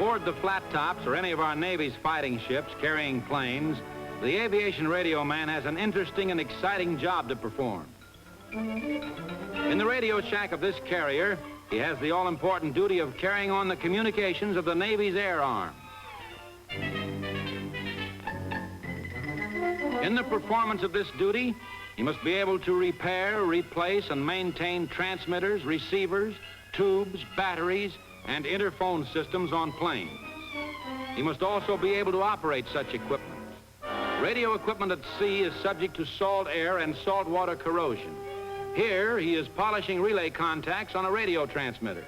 Aboard the flat tops or any of our Navy's fighting ships carrying planes, the aviation radio man has an interesting and exciting job to perform. In the radio shack of this carrier, he has the all-important duty of carrying on the communications of the Navy's air arm. In the performance of this duty, he must be able to repair, replace, and maintain transmitters, receivers, tubes, batteries, and interphone systems on planes. He must also be able to operate such equipment. Radio equipment at sea is subject to salt air and saltwater corrosion. Here, he is polishing relay contacts on a radio transmitter.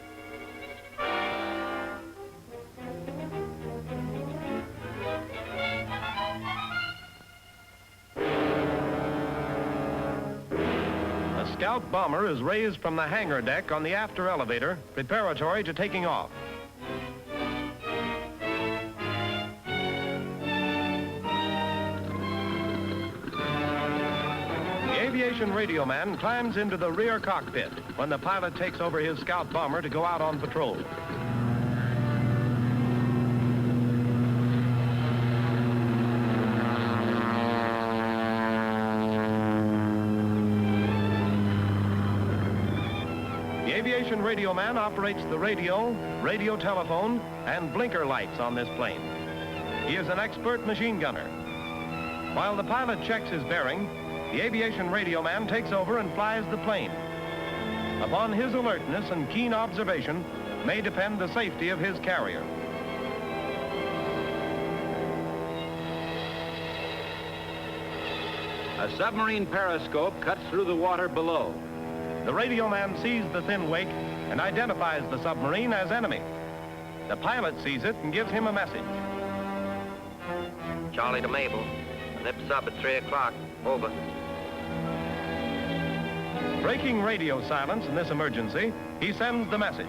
A scout bomber is raised from the hangar deck on the after elevator, preparatory to taking off. The aviation radio man climbs into the rear cockpit when the pilot takes over his scout bomber to go out on patrol. The aviation radio man operates the radio telephone, and blinker lights on this plane. He is an expert machine gunner. While the pilot checks his bearing, the aviation radio man takes over and flies the plane. Upon his alertness and keen observation may depend the safety of his carrier. A submarine periscope cuts through the water below. The radio man sees the thin wake and identifies the submarine as enemy. The pilot sees it and gives him a message. Charlie to Mabel. Nips up at 3 o'clock. Over. Breaking radio silence in this emergency, he sends the message.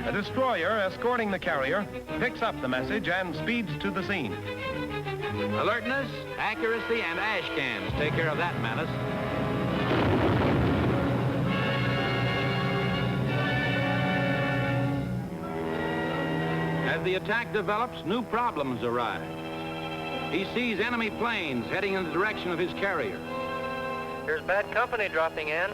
A destroyer escorting the carrier picks up the message and speeds to the scene. Alertness, accuracy, and ash cans take care of that menace. As the attack develops, new problems arise. He sees enemy planes heading in the direction of his carrier. Here's bad company dropping in.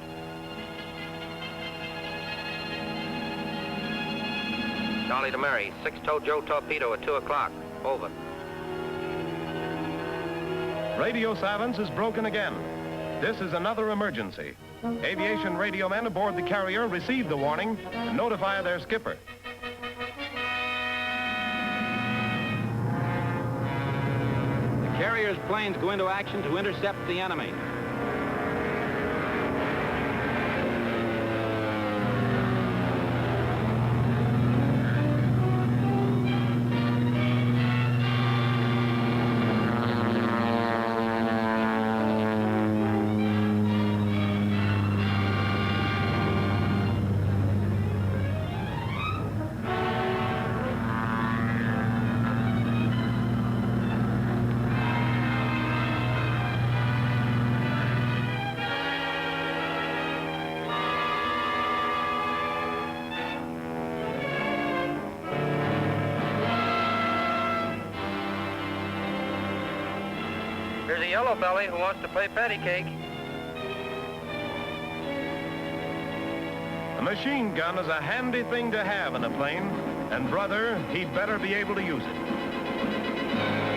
Charlie to Mary, 6-toed Joe torpedo at 2 o'clock. Over. Radio silence is broken again. This is another emergency. Aviation radio men aboard the carrier receive the warning and notify their skipper. The carrier's planes go into action to intercept the enemy. Here's a yellow belly who wants to play patty cake. A machine gun is a handy thing to have in a plane, and brother, he'd better be able to use it.